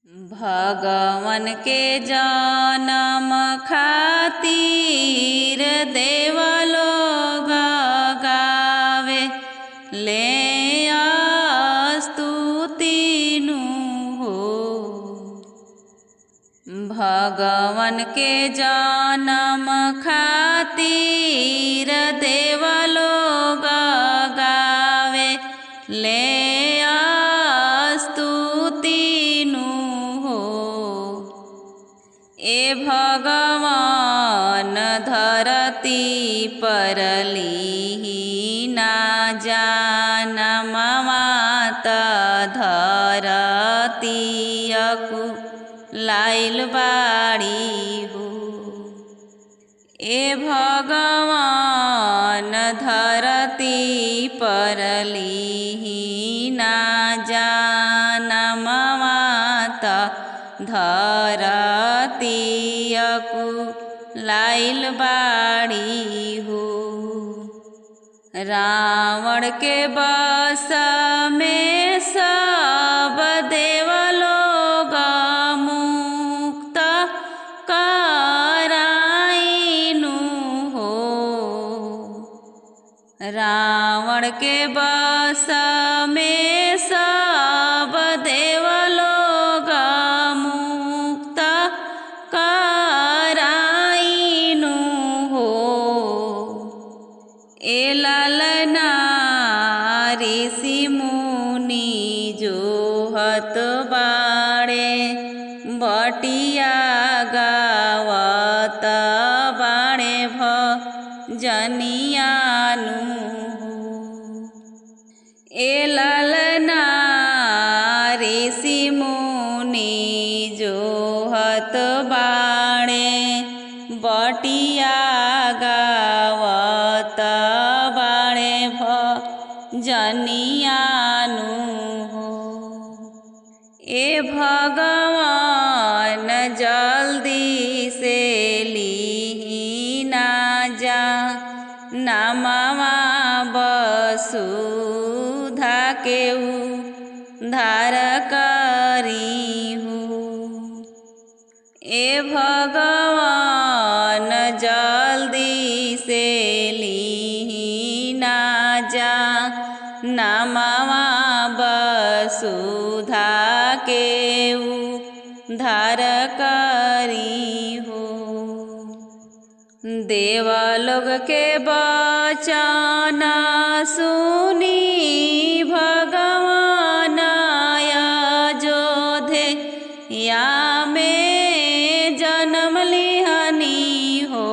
भगवन के जनम खातिर देवलोग गावे ले स्तुतिनु हो। भगवन के जनम खातिर देवलोग गावे ले स्तुतिनु हो। ए भगवान धरती पर लीना जानम मात धरतीयकु लाइल बाड़ी हो। ए भगवान धरती पर लीना जानम मात धरतीयकु लाइल बाड़ी हो। रावण के बस में सब देवलोग मुक्त कराइनु हो। रावण के बस में सब देवलोग मुक्त कराइनु हो। ए ललना ऋषि मुनि जोहत बाड़े बटिया गावत बाड़े भजनियानु हो। ए ललना ऋषि मुनि जोहत बाड़े बटिया गावत बाड़े भजनियानु हो। ए भगवान जल्दी से लीना जा नामवा वसुधा के उद्धार करिहु। ए भगवान जल्दी से लीना जा नामवा वसुधा के उद्धार करिहु। देवलोग के वचन सुनी भगवान अयोध्या में जन्म लिहनी हो।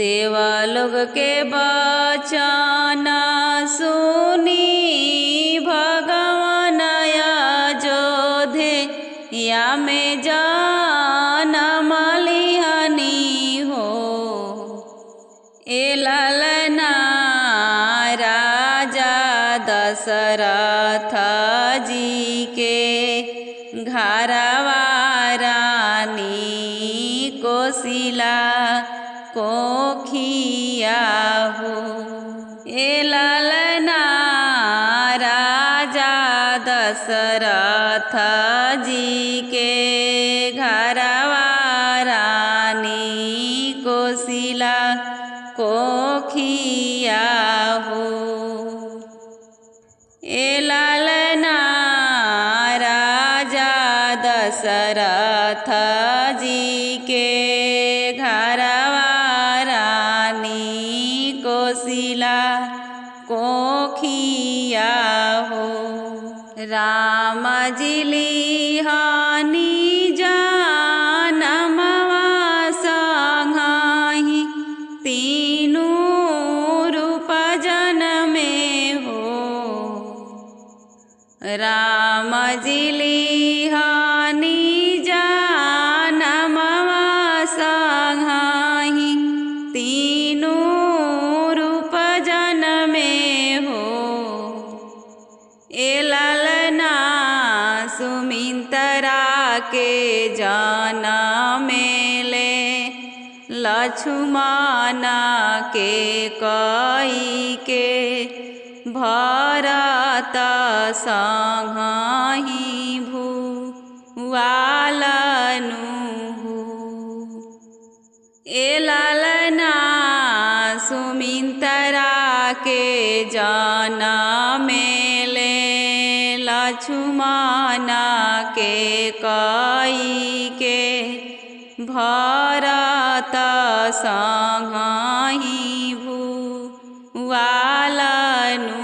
देवलोग के वचन सुनी भगवान अयोध्या में जन्म लिहनी हो। ए ललना राजा दशरथ जी के घरवा रानी कोशिला कोखिया हो। ए ललना राजा दशरथ जी के घरवा रानी कोशिला कोखिया हो। ए ललना राजा दशरथ जी के घरवा रानी कोशिला कोखिया हो। राम जी लिहानी जानमवा संगहि तीनू रूप जनमे हो। राम जी लिहानी जानमवा संगहि तीनू रूप जनमे हो। ए ललना सुमिंतरा के जनमेले लक्ष्मण के कई के भरत संगहि भू जनमेले लक्ष्मण के कई के भरत संगहि भुआलनु।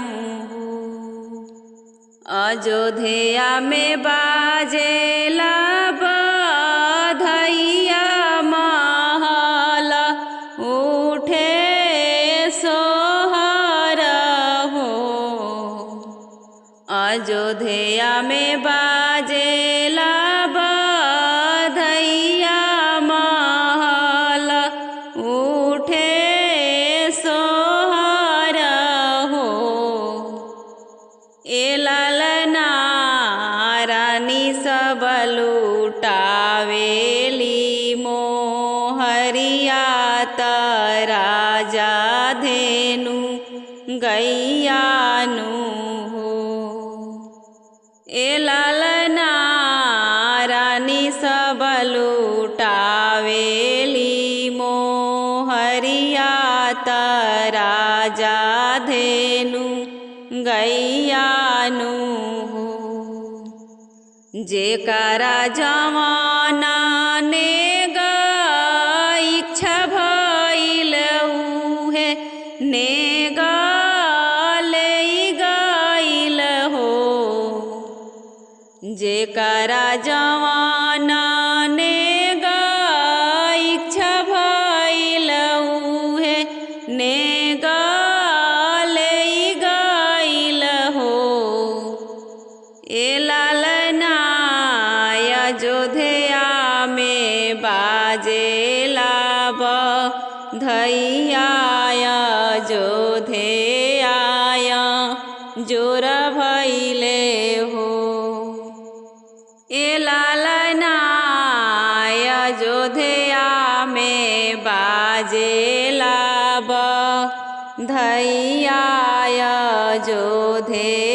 अयोध्या में बाजेला बधैया महल उठे सोहर हो। अयोध्या में बाजेला बधैया महल उठे सोहर हो। ए ललना रानी सब लुटावेली मोहरिया त राजा धेनु गैयानु हो। ए ललना रानी सब लुटावेली मोहरिया त राजा धेनु गैयानु हो। जेकरा जवाना ने इच्छा भइल उहे ने गले गइल हो। जेकरा जवाना ने इच्छा भइल उहे ने गले गइल हो। ए ललना अयोध्या में बाजेला बधैया अयोध्या जोर भइले हो। ए ललना अयोध्या में बाजेला बधैया अयोध्या